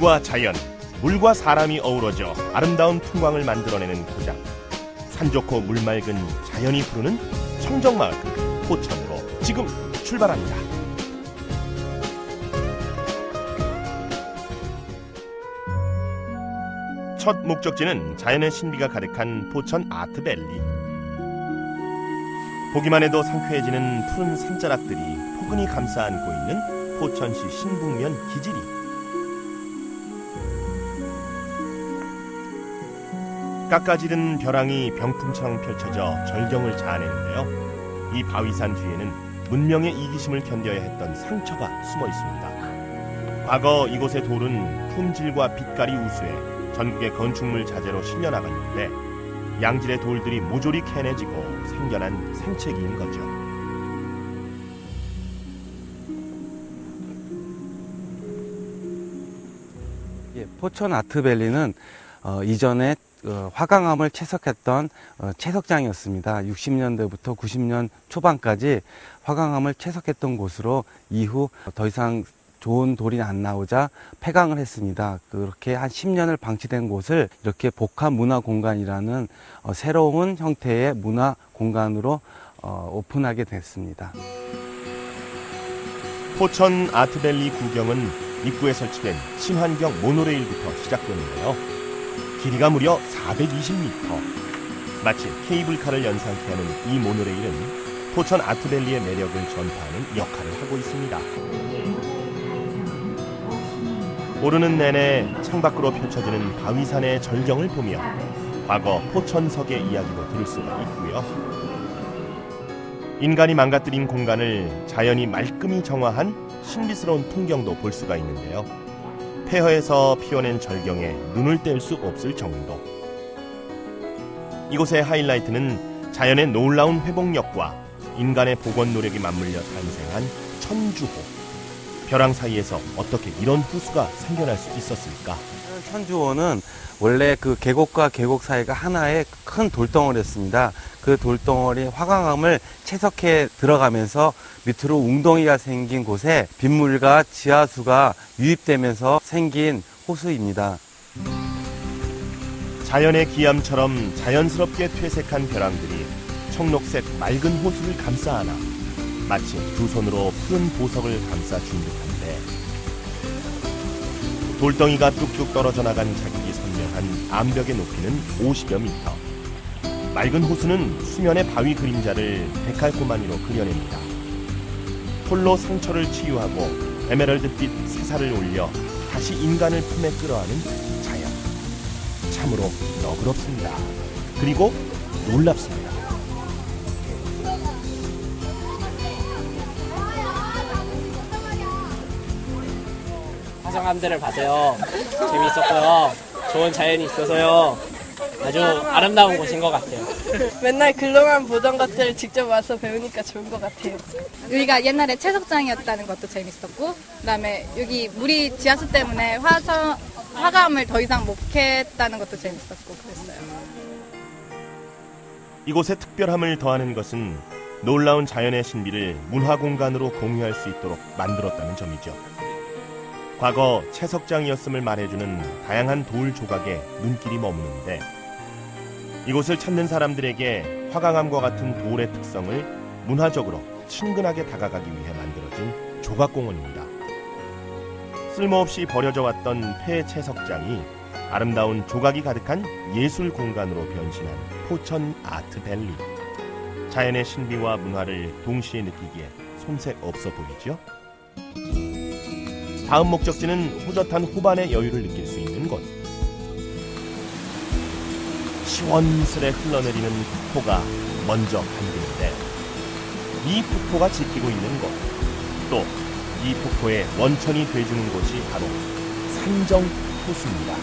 물과 자연, 물과 사람이 어우러져 아름다운 풍광을 만들어내는 고장. 산 좋고 물 맑은 자연이 부르는 청정마을 포천으로 지금 출발합니다. 첫 목적지는 자연의 신비가 가득한 포천 아트밸리. 보기만 해도 상쾌해지는 푸른 산자락들이 포근히 감싸 안고 있는 포천시 신북면 기지리. 깎아지른 벼랑이 병풍처럼 펼쳐져 절경을 자아내는데요. 이 바위산 뒤에는 문명의 이기심을 견뎌야 했던 상처가 숨어 있습니다. 과거 이곳의 돌은 품질과 빛깔이 우수해 전국의 건축물 자재로 실려나갔는데 양질의 돌들이 모조리 캐내지고 생겨난 생채기인 거죠. 포천 아트밸리는 이전에 화강암을 채석했던 채석장이었습니다. 60년대부터 90년 초반까지 화강암을 채석했던 곳으로 이후 더 이상 좋은 돌이 안 나오자 폐강을 했습니다. 그렇게 한 10년을 방치된 곳을 이렇게 복합문화공간이라는 새로운 형태의 문화공간으로 오픈하게 됐습니다. 포천 아트밸리 구경은 입구에 설치된 친환경 모노레일부터 시작되는데요. 길이가 무려 420m. 마치 케이블카를 연상케 하는 이 모노레일은 포천 아트밸리의 매력을 전파하는 역할을 하고 있습니다. 오르는 내내 창밖으로 펼쳐지는 바위산의 절경을 보며 과거 포천석의 이야기도 들을 수가 있고요. 인간이 망가뜨린 공간을 자연이 말끔히 정화한 신비스러운 풍경도 볼 수가 있는데요. 폐허에서 피어낸 절경에 눈을 뗄 수 없을 정도. 이곳의 하이라이트는 자연의 놀라운 회복력과 인간의 복원 노력이 맞물려 탄생한 천주호. 벼랑 사이에서 어떻게 이런 호수가 생겨날 수 있었을까? 천주호는 원래 그 계곡과 계곡 사이가 하나의 큰 돌덩어리였습니다. 그 돌덩어리 화강암을 채석해 들어가면서 밑으로 웅덩이가 생긴 곳에 빗물과 지하수가 유입되면서 생긴 호수입니다. 자연의 기암처럼 자연스럽게 퇴색한 벼랑들이 청록색 맑은 호수를 감싸 안아 마치 두 손으로 푸른 보석을 감싸준 듯한데, 돌덩이가 뚝뚝 떨어져 나간 자국이 선명한 암벽의 높이는 50여 미터. 맑은 호수는 수면의 바위 그림자를 데칼코마니로 그려냅니다. 홀로 상처를 치유하고 에메랄드빛 새살을 올려 다시 인간을 품에 끌어안은 자연. 참으로 너그럽습니다. 그리고 놀랍습니다. 화성암들을 봐서요, 재미있었고요. 좋은 자연이 있어서요, 아주 아름다운 곳인 것 같아요. 맨날 글로만 보던 것들을 직접 와서 배우니까 좋은 것 같아요. 여기가 옛날에 채석장이었다는 것도 재밌었고, 그다음에 여기 물이 지하수 때문에 화감을 더 이상 못 캤다는 것도 재밌었고 그랬어요. 이곳의 특별함을 더하는 것은 놀라운 자연의 신비를 문화공간으로 공유할 수 있도록 만들었다는 점이죠. 과거 채석장이었음을 말해주는 다양한 돌 조각에 눈길이 머무는데, 이곳을 찾는 사람들에게 화강암과 같은 돌의 특성을 문화적으로 친근하게 다가가기 위해 만들어진 조각공원입니다. 쓸모없이 버려져 왔던 폐 채석장이 아름다운 조각이 가득한 예술 공간으로 변신한 포천 아트밸리. 자연의 신비와 문화를 동시에 느끼기에 손색 없어 보이죠? 다음 목적지는 호젓한 호반의 여유를 느낄 수 있는 곳. 시원스레 흘러내리는 폭포가 먼저 감기는데, 이 폭포가 지키고 있는 곳, 또 이 폭포에 원천이 돼주는 곳이 바로 산정호수입니다.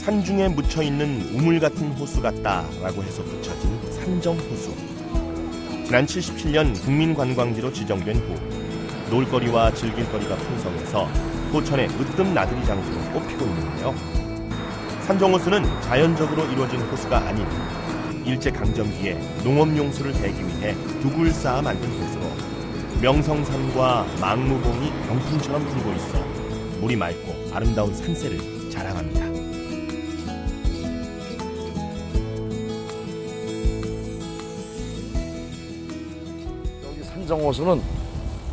산중에 묻혀있는 우물 같은 호수 같다라고 해서 붙여진 산정호수. 지난 77년 국민관광지로 지정된 후 놀거리와 즐길거리가 풍성해서 포천의 으뜸 나들이 장소로 꼽히고 있는데요. 산정호수는 자연적으로 이루어진 호수가 아닌 일제강점기에 농업용수를 대기 위해 둑을 쌓아 만든 호수로 명성산과 망무봉이 병풍처럼 불고 있어 물이 맑고 아름다운 산세를 자랑합니다. 여기 산정호수는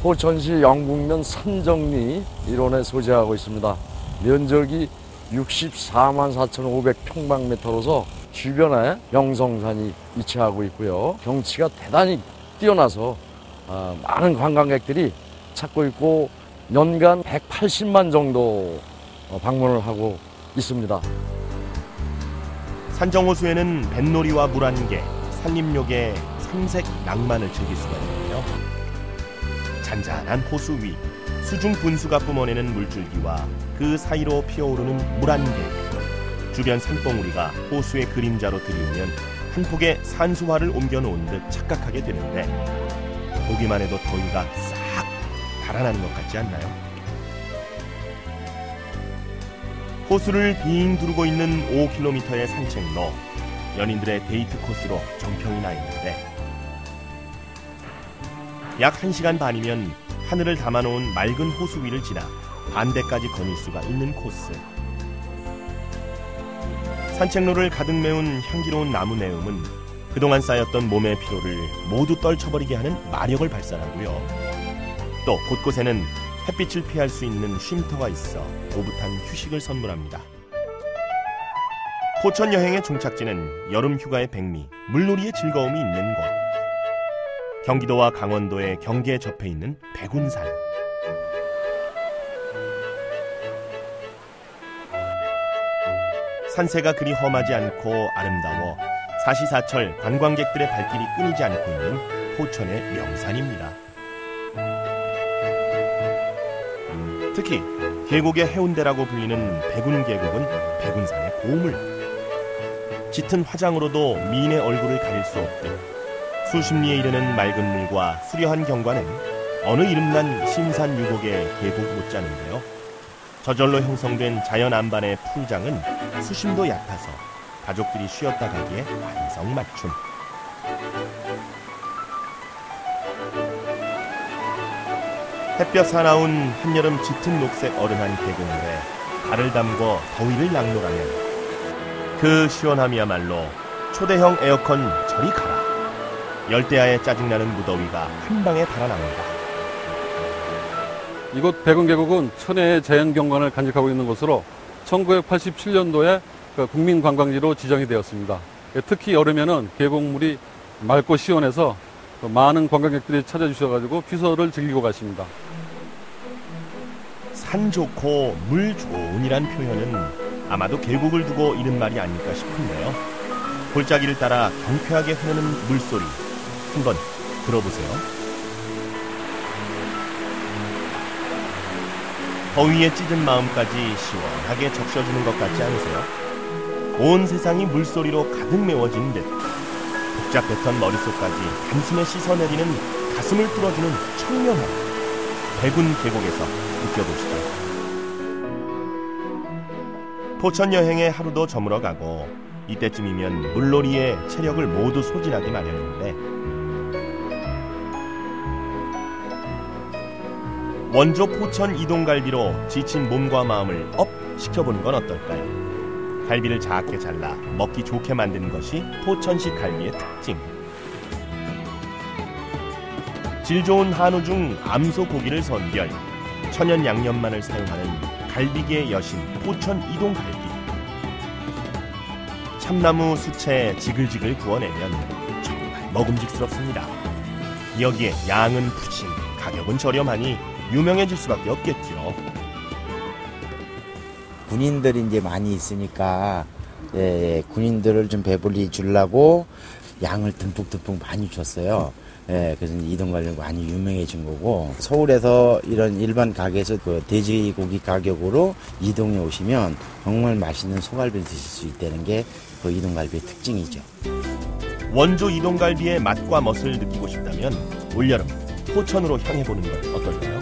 포천시 영북면 산정리 일원에 소재하고 있습니다. 면적이 64만 4,500평방미터로서 주변에 명성산이 위치하고 있고요. 경치가 대단히 뛰어나서 많은 관광객들이 찾고 있고 연간 180만 정도 방문을 하고 있습니다. 산정호수에는 뱃놀이와 물안개, 산림욕의 삼색 낭만을 즐길 수가 있는데요. 잔잔한 호수 위, 수중 분수가 뿜어내는 물줄기와 그 사이로 피어오르는 물안개, 주변 산봉우리가 호수의 그림자로 들이우면 한 폭의 산수화를 옮겨놓은 듯 착각하게 되는데 보기만 해도 더위가 싹 달아나는 것 같지 않나요? 호수를 빙 두르고 있는 5km의 산책로, 연인들의 데이트 코스로 정평이 나 있는데 약 1시간 반이면 하늘을 담아놓은 맑은 호수 위를 지나 반대까지 거닐 수가 있는 코스. 산책로를 가득 메운 향기로운 나무 내음은 그동안 쌓였던 몸의 피로를 모두 떨쳐버리게 하는 마력을 발산하고요. 또 곳곳에는 햇빛을 피할 수 있는 쉼터가 있어 오붓한 휴식을 선물합니다. 포천 여행의 종착지는 여름 휴가의 백미, 물놀이의 즐거움이 있는 곳. 경기도와 강원도의 경계에 접해 있는 백운산. 산세가 그리 험하지 않고 아름다워 사시사철 관광객들의 발길이 끊이지 않고 있는 포천의 명산입니다. 특히 계곡의 해운대라고 불리는 백운계곡은 백운산의 보물. 짙은 화장으로도 미인의 얼굴을 가릴 수 없듯 수십 리에 이르는 맑은 물과 수려한 경관은 어느 이름난 신산유곡의 계곡 못지않은데요. 저절로 형성된 자연 안반의 풀장은 수심도 얕아서 가족들이 쉬었다 가기에 완성맞춤. 햇볕 사나운 한여름 짙은 녹색 어른한 계곡물에 발을 담궈 더위를 낙놀하면 그 시원함이야말로 초대형 에어컨 저리 가라. 열대야의 짜증나는 무더위가 한 방에 달아납니다. 이곳 백운계곡은 천혜의 자연경관을 간직하고 있는 곳으로 1987년도에 국민관광지로 지정이 되었습니다. 특히 여름에는 계곡물이 맑고 시원해서 많은 관광객들이 찾아주셔가지고 피서를 즐기고 가십니다. 산 좋고 물 좋은이란 표현은 아마도 계곡을 두고 이른 말이 아닐까 싶은데요. 골짜기를 따라 경쾌하게 흐르는 물소리 한번 들어보세요. 더위에 찢은 마음까지 시원하게 적셔주는 것 같지 않으세요? 온 세상이 물소리로 가득 메워진 듯 복잡했던 머릿속까지 단숨에 씻어내리는 가슴을 뚫어주는 청명함. 백운 계곡에서 느껴보시죠. 포천 여행에 하루도 저물어가고 이때쯤이면 물놀이에 체력을 모두 소진하기 마련인데 원조 포천 이동갈비로 지친 몸과 마음을 업 시켜보는 건 어떨까요? 갈비를 작게 잘라 먹기 좋게 만드는 것이 포천식 갈비의 특징. 질 좋은 한우 중 암소 고기를 선별, 천연 양념만을 사용하는 갈비계의 여신 포천 이동갈비. 참나무 수채 지글지글 구워내면 정말 먹음직스럽습니다. 여기에 양은 푸짐, 가격은 저렴하니 유명해질 수밖에 없겠죠. 군인들이 이제 많이 있으니까 군인들을 좀 배불리 주려고 양을 듬뿍듬뿍 많이 줬어요. 그래서 이동갈비가 많이 유명해진 거고, 서울에서 이런 일반 가게에서 그 돼지고기 가격으로 이동에 오시면 정말 맛있는 소갈비를 드실 수 있다는 게 그 이동갈비의 특징이죠. 원조 이동갈비의 맛과 멋을 느끼고 싶다면 올여름 포천으로 향해보는 건 어떨까요?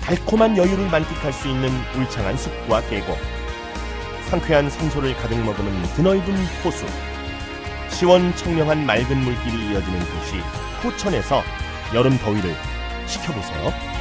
달콤한 여유를 만끽할 수 있는 울창한 숲과 계곡, 상쾌한 산소를 가득 머금은 드넓은 호수, 시원청명한 맑은 물길이 이어지는 도시 포천에서 여름 더위를 식혀보세요.